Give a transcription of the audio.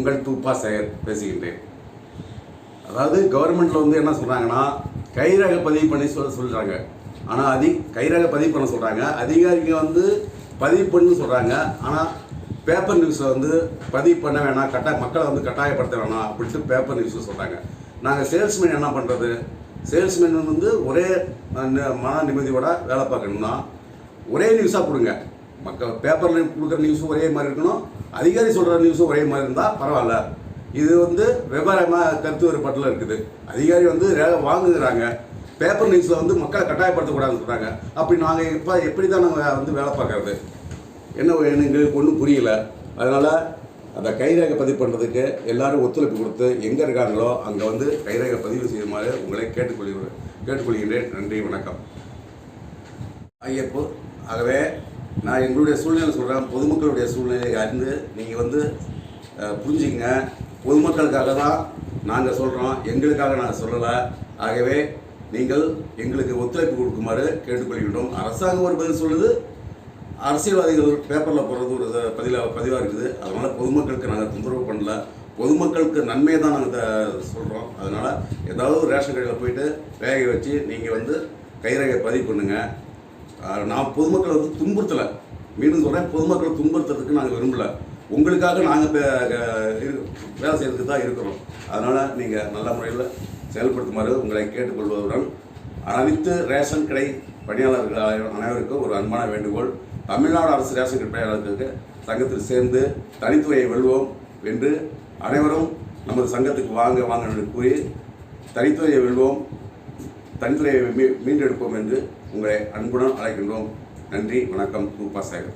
உங்கள் தூப்பா சேகர் பேசுகின்றேன். அதாவது கவர்மெண்ட்டில் வந்து என்ன சொல்கிறாங்கன்னா, கைரேகை பதிவு பண்ணி சொல்கிறாங்க. ஆனால் கைரேகை பதிவு பண்ண சொல்கிறாங்க. அதிகாரிகள் வந்து பதிவு பண்ணு சொல்கிறாங்க. ஆனால் பேப்பர் நியூஸில் வந்து பதிவு பண்ண வேணாம், மக்களை வந்து கட்டாயப்படுத்த வேணாம் அப்படின்ட்டு பேப்பர் நியூஸில் சொல்கிறாங்க. நாங்கள் சேல்ஸ்மேன் என்ன பண்ணுறது? சேல்ஸ்மேன் வந்து ஒரே மன நிம்மதியோட வேலை பார்க்கணும்னா ஒரே நியூஸாக கொடுங்க. பேப்பரில் கொடுக்குற நியூஸும் ஒரே மாதிரி இருக்கணும், அதிகாரி சொல்கிற நியூஸும் ஒரே மாதிரி இருந்தால் பரவாயில்ல. இது வந்து விவரமாக கருத்து வேறுபாட்டில் இருக்குது. அதிகாரி வந்து வாங்குகிறாங்க, பேப்பர் நியூஸில் வந்து மக்களை கட்டாயப்படுத்தக்கூடாதுன்னு சொல்கிறாங்க. அப்படி நாங்கள் எப்படி தான் நாங்கள் வந்து வேலை பார்க்கறது? எங்களுக்கு ஒன்றும் புரியல. அதனால் அந்த கைரேகை பதிவு பண்ணுறதுக்கு எல்லோரும் ஒத்துழைப்பு கொடுத்து எங்கே இருக்காங்களோ அங்கே வந்து கைரேகை பதிவு செய்யுமாறு உங்களை கேட்டுக்கொள்கின்றேன். நன்றி, வணக்கம். ஆகவே நான் எங்களுடைய சூழ்நிலை சொல்கிறேன், பொதுமக்களுடைய சூழ்நிலையை அறிந்து நீங்கள் வந்து புரிஞ்சுங்க. பொதுமக்களுக்காக தான் நாங்கள் சொல்கிறோம், எங்களுக்காக நாங்கள் சொல்லலை. ஆகவே நீங்கள் எங்களுக்கு ஒத்துழைப்பு கொடுக்குமாறு கேட்டுக்கொள்கின்றோம். அரசாங்கம் ஒரு பதில் சொல்லுது, அரசியல்வாதிகள் பேப்பரில் போடுறது ஒரு பதிவாக இருக்குது. அதனால் பொதுமக்களுக்கு நாங்கள் தொந்தரவு பண்ணல, பொதுமக்களுக்கு நன்மையை தான் நாங்கள் சொல்கிறோம். அதனால் ஏதாவது ரேஷன் கடையில் போயிட்டு வேக வச்சு நீங்கள் வந்து கைரேகை பதிவு பண்ணுங்கள். நான் பொதுமக்களை வந்து துன்புறுத்தலை, மீண்டும் சொல்கிறேன், பொதுமக்களை துன்புறுத்துறதுக்கு நாங்கள் விரும்பலை. உங்களுக்காக நாங்கள் வேலை செய்கிறதுக்கு தான் இருக்கிறோம். அதனால் நீங்கள் நல்ல முறையில் செயல்படுத்துமாறு உங்களை கேட்டுக்கொள்வதுடன் அனைத்து ரேஷன் கடை பணியாளர்கள் அனைவருக்கும் ஒரு அன்பான வேண்டுகோள். தமிழ்நாடு அரசு ரேஷன் கடை பணியாளர்களுக்கு சங்கத்தில் சேர்ந்து தனித்துறையை வெல்வோம் என்று அனைவரும் நமது சங்கத்துக்கு வாங்க என்று கூறி தனித்துறையை வெல்வோம், தனித்துறையை மீண்டெடுப்போம் என்று உங்களை அன்புடன் அழைக்கின்றோம். நன்றி, வணக்கம். தூப்பா சேகர்.